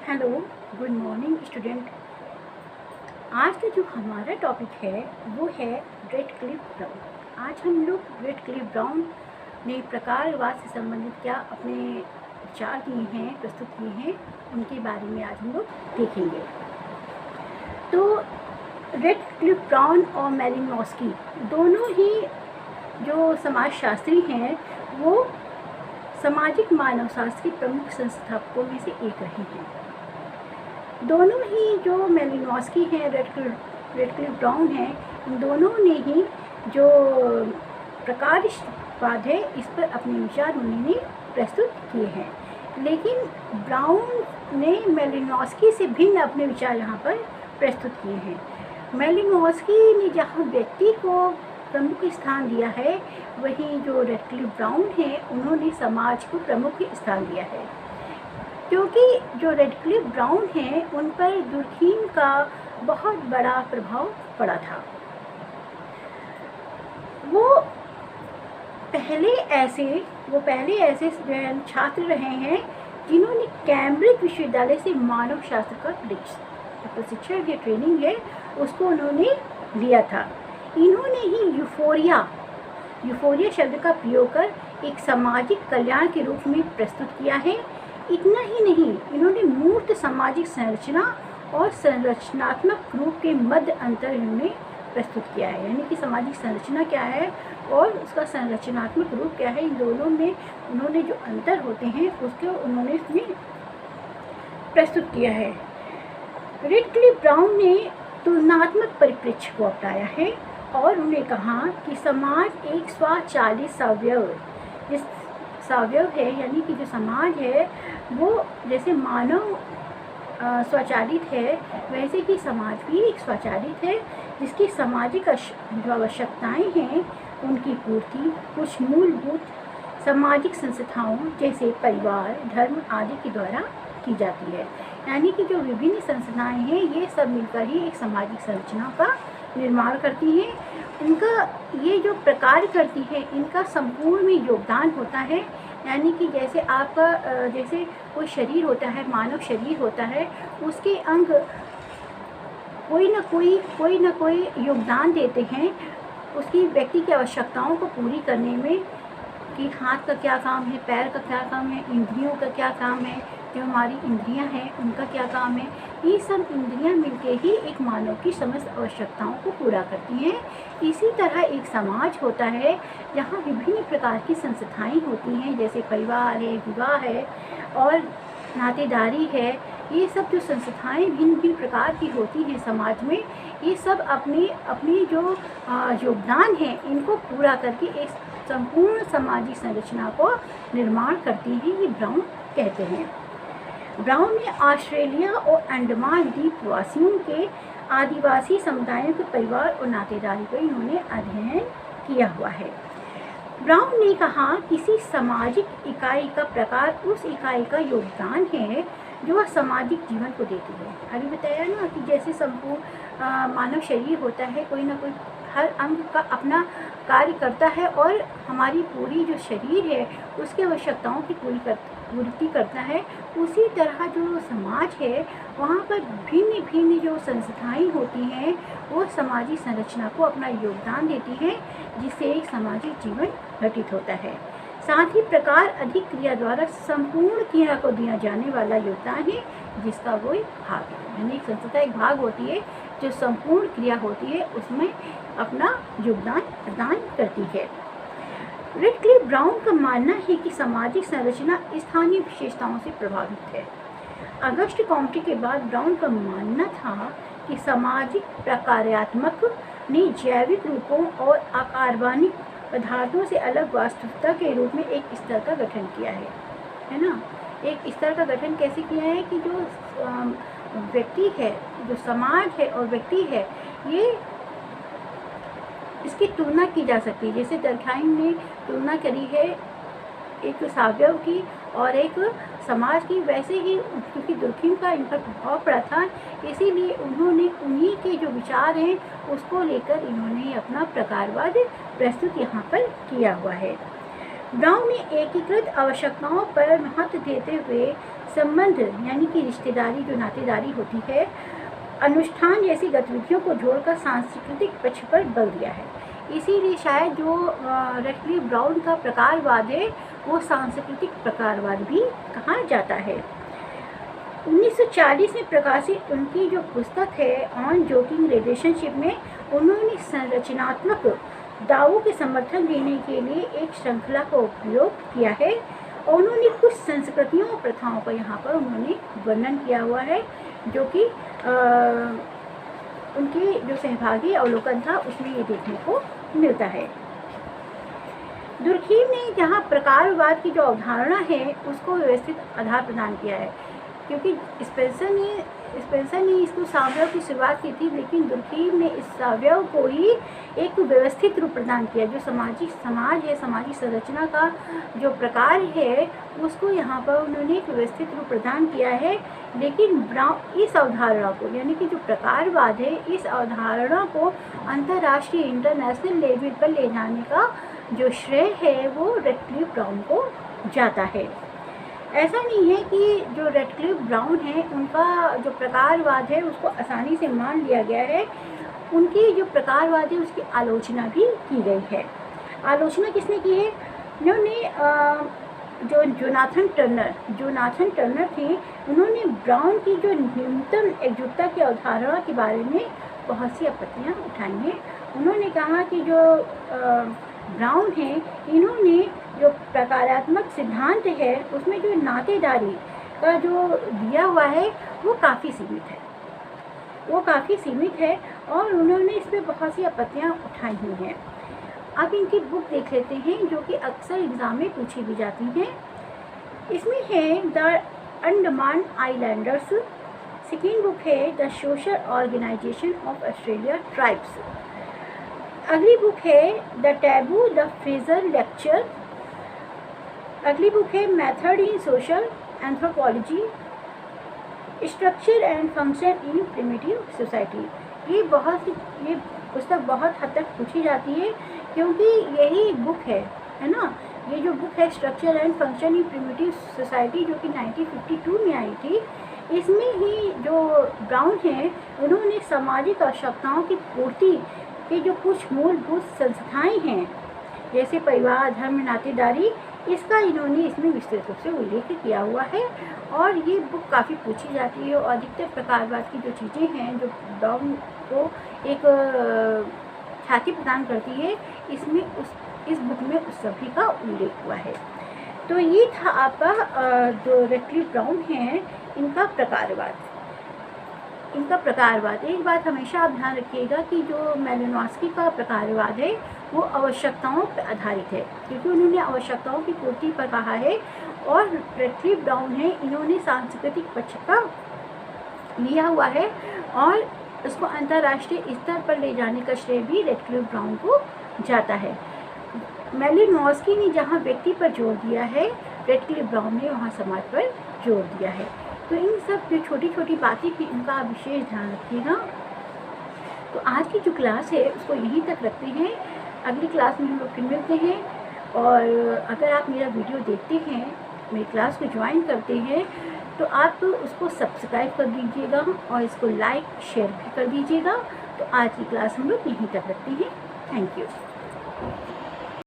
Hello, good morning student. आज का जो हमारा टॉपिक है वो है रेडक्लिफ ब्राउन। आज हम लोग रेडक्लिफ ब्राउन ने प्रकारवाद से संबंधित क्या अपने विचार दिए हैं, प्रस्तुत किए हैं, उनके बारे में आज हम लोग देखेंगे। तो रेडक्लिफ ब्राउन और मैलिनोव्स्की दोनों ही जो समाजशास्त्री हैं वो सामाजिक मानवशास्त्र के प्रमुख संस्थापकों में से एक रहे हैं। दोनों ही जो मैलिनोव्स्की हैं, रेडक्लिफ ब्राउन हैं, इन दोनों ने ही जो प्रकारवाद है इस पर अपने विचार उन्होंने प्रस्तुत किए हैं। लेकिन ब्राउन ने मैलिनोव्स्की से भिन्न अपने विचार यहाँ पर प्रस्तुत किए हैं। मैलिनोव्स्की ने जहाँ व्यक्ति को प्रमुख स्थान दिया है, वहीं जो रेडक्लिफ ब्राउन है उन्होंने समाज को प्रमुख स्थान दिया है। क्योंकि जो रेडक्लिफ ब्राउन हैं उन पर दुर्खीम का बहुत बड़ा प्रभाव पड़ा था। वो पहले ऐसे छात्र रहे हैं जिन्होंने कैम्ब्रिज विश्वविद्यालय से मानव शास्त्र का प्रशिक्षण की ट्रेनिंग है उसको उन्होंने लिया था। इन्होंने ही यूफोरिया शब्द का प्रयोग कर एक सामाजिक कल्याण के रूप में प्रस्तुत किया है। इतना ही नहीं, इन्होंने मूर्त सामाजिक संरचना और संरचनात्मक रूप के मध्य अंतर इन्होंने प्रस्तुत किया है। यानी कि सामाजिक संरचना क्या है और उसका संरचनात्मक रूप क्या है, इन दोनों में उन्होंने जो अंतर होते हैं उसको उन्होंने इसमें प्रस्तुत किया है। रेडक्लिफ ब्राउन ने तुलनात्मक परिप्रेक्ष्य को अपनाया है और उन्होंने कहा कि समाज एक स्वचालित सवयव है, यानी कि जो समाज है वो जैसे मानव स्वचालित है वैसे कि समाज भी एक स्वचालित है, जिसकी सामाजिक जो आवश्यकताएँ हैं उनकी पूर्ति कुछ मूलभूत सामाजिक संस्थाओं जैसे परिवार, धर्म आदि के द्वारा की जाती है। यानी कि जो विभिन्न संस्थाएं हैं ये सब मिलकर ही एक सामाजिक संरचना का निर्माण करती हैं। इनका ये जो प्रकार करती है इनका संपूर्ण में योगदान होता है। यानी कि जैसे आपका जैसे कोई शरीर होता है, मानव शरीर होता है, उसके अंग कोई ना कोई योगदान देते हैं उसकी व्यक्ति की आवश्यकताओं को पूरी करने में, कि हाथ का क्या काम है, पैर का क्या काम है, इंद्रियों का क्या काम है, जो हमारी इंद्रियां हैं उनका क्या काम है। ये सब इंद्रियां मिलके ही एक मानव की समस्त आवश्यकताओं को पूरा करती हैं। इसी तरह एक समाज होता है जहाँ विभिन्न प्रकार की संस्थाएं होती हैं, जैसे परिवार है, विवाह है और नातेदारी है। ये सब जो संस्थाएं भिन्न भिन्न प्रकार की होती हैं समाज में, ये सब अपनी जो योगदान है इनको पूरा करके एक संपूर्ण सामाजिक संरचना को निर्माण करती हैं, ये ब्राउन कहते हैं। ब्राउन ने ऑस्ट्रेलिया और अंडमान द्वीपवासियों के आदिवासी समुदायों के परिवार और नातेदारी को इन्होंने अध्ययन किया हुआ है। ब्राउन ने कहा किसी सामाजिक इकाई का प्रकार उस इकाई का योगदान है जो वह सामाजिक जीवन को देती है। अभी बताया ना कि जैसे संपूर्ण मानव शरीर होता है, कोई ना कोई हर अंग का अपना कार्य करता है और हमारी पूरी जो शरीर है उसकी आवश्यकताओं की पूर्ति करता है। उसी तरह जो समाज है वहाँ पर भिन्न भिन्न जो संस्थाएं होती हैं वो सामाजिक संरचना को अपना योगदान देती हैं, जिससे एक सामाजिक जीवन घटित होता है। साथ ही प्रकार अधिक क्रिया द्वारा संपूर्ण क्रिया को दिया जाने वाला योगदान है जिसका वो एक भाग है। यानी एक संस्था एक भाग होती है जो संपूर्ण क्रिया होती है उसमें अपना योगदान प्रदान करती है। रेडक्लिफ ब्राउन का मानना है कि सामाजिक संरचना स्थानीय विशेषताओं से प्रभावित है। अगस्त कॉम्टी के बाद ब्राउन का मानना था कि सामाजिक प्रकार्यात्मक ने जैविक रूपों और आकारवानी पदार्थों से अलग वास्तविकता के रूप में एक स्तर का गठन किया है ना। एक स्तर का गठन कैसे किया है कि जो व्यक्ति है, जो समाज है और व्यक्ति है, ये इसकी तुलना की जा सकती है। जैसे डर्कहाइम ने तुलना करी है एक सवयव की और एक समाज की, वैसे ही क्योंकि दुर्खीम का इन पर प्रभाव पड़ा था इसीलिए उन्होंने उन्हीं के जो विचार हैं उसको लेकर इन्होंने अपना प्रकारवाद प्रस्तुत यहाँ पर किया हुआ है। ब्राउन ने एकीकृत आवश्यकताओं पर महत्व देते हुए संबंध यानी कि रिश्तेदारी जो नातेदारी होती है, अनुष्ठान जैसी गतिविधियों को जोड़कर सांस्कृतिक पक्ष पर बल दिया है। इसीलिए शायद जो रैडक्लिफ ब्राउन का प्रकारवाद है वो सांस्कृतिक प्रकारवाद भी कहा जाता है। 1940 में प्रकाशित उनकी जो पुस्तक है ऑन जोकिंग रिलेशनशिप में उन्होंने संरचनात्मक दावों के समर्थन देने के लिए एक श्रृंखला का उपयोग किया है और उन्होंने कुछ संस्कृतियों और प्रथाओं का यहाँ पर उन्होंने वर्णन किया हुआ है, जो कि उनके जो सहभागी अवलोकन था उसमें ये देखने को मिलता है। दुर्खीम ने जहाँ प्रकारवाद की जो अवधारणा है उसको व्यवस्थित आधार प्रदान किया है, क्योंकि स्पेंसर ने इसको सावयव की शुरुआत की थी, लेकिन दुर्खीम ने इस सावयव को ही एक व्यवस्थित रूप प्रदान किया। जो समाज है, सामाजिक संरचना का जो प्रकार है उसको यहाँ पर उन्होंने एक व्यवस्थित रूप प्रदान किया है। लेकिन ब्राउन इस अवधारणा को यानी कि जो प्रकारवाद है इस अवधारणा को अंतर्राष्ट्रीय इंटरनेशनल लेवल पर ले जाने का जो श्रेय है वो रैडक्लिफ ब्राउन को जाता है। ऐसा नहीं है कि जो रैडक्लिफ ब्राउन है उनका जो प्रकारवाद है उसको आसानी से मान लिया गया है। उनकी जो प्रकारवाद है उसकी आलोचना भी की गई है। आलोचना किसने की है? उन्होंने जो जोनाथन टर्नर थे, उन्होंने ब्राउन की जो न्यूनतम एकजुटता की अवधारणा के बारे में बहुत सी आपत्तियाँ उठाई हैं। उन्होंने कहा कि जो ब्राउन है इन्होंने जो प्रकारात्मक सिद्धांत है उसमें जो नातेदारी का जो दिया हुआ है वो काफ़ी सीमित है और उन्होंने इस पर बहुत सी आपत्तियाँ उठाई हुई हैं। अब इनकी बुक देख लेते हैं जो कि अक्सर एग्ज़ाम में पूछी भी जाती हैं। इसमें है the Andaman islanders, second book है the social organisation of Australia tribes, अगली बुक है the taboo the Frazer lecture, अगली बुक है method in social anthropology, structure and function in primitive society. ये पुस्तक बहुत हद तक पूछी जाती है क्योंकि यही बुक है ना। ये जो बुक है structure and function in primitive society जो कि 1952 में आई थी, इसमें ही जो ब्राउन है उन्होंने सामाजिक आवश्यकताओं की पूर्ति के जो कुछ मूलभूत संस्थाएं हैं जैसे परिवार, धर्म, नातेदारी, इसका इन्होंने इसमें विस्तृत रूप से उल्लेख किया हुआ है और ये बुक काफ़ी पूछी जाती है। और अधिकतर प्रकारवाद की जो चीज़ें हैं जो ब्राउन को एक ख्याति प्रदान करती है, इसमें इस बुक में उस सभी का उल्लेख हुआ है। तो ये था आपका जो रैडक्लिफ ब्राउन हैं इनका प्रकारवाद। एक बात हमेशा आप ध्यान रखिएगा कि जो मैलिनोव्स्की का प्रकारवाद है वो आवश्यकताओं पर आधारित है, क्योंकि उन्होंने आवश्यकताओं की पूर्ति पर कहा है। और रैडक्लिफ ब्राउन है इन्होंने सांस्कृतिक पक्ष का लिया हुआ है और उसको अंतर्राष्ट्रीय स्तर पर ले जाने का श्रेय भी रैडक्लिफ ब्राउन को जाता है। मैलिनोव्स्की ने जहाँ व्यक्ति पर जोर दिया है, रैडक्लिफ ब्राउन ने वहाँ समाज पर जोर दिया है। तो इन सब जो छोटी छोटी बातें थी इनका आप विशेष ध्यान रखिएगा। तो आज की जो क्लास है उसको यहीं तक रखते हैं, अगली क्लास में हम लोग फिर मिलते हैं। और अगर आप मेरा वीडियो देखते हैं, मेरी क्लास को ज्वाइन करते हैं, तो आप उसको सब्सक्राइब कर दीजिएगा और इसको लाइक शेयर भी कर दीजिएगा। तो आज की क्लास हम लोग यहीं तक रखते हैं। Thank you.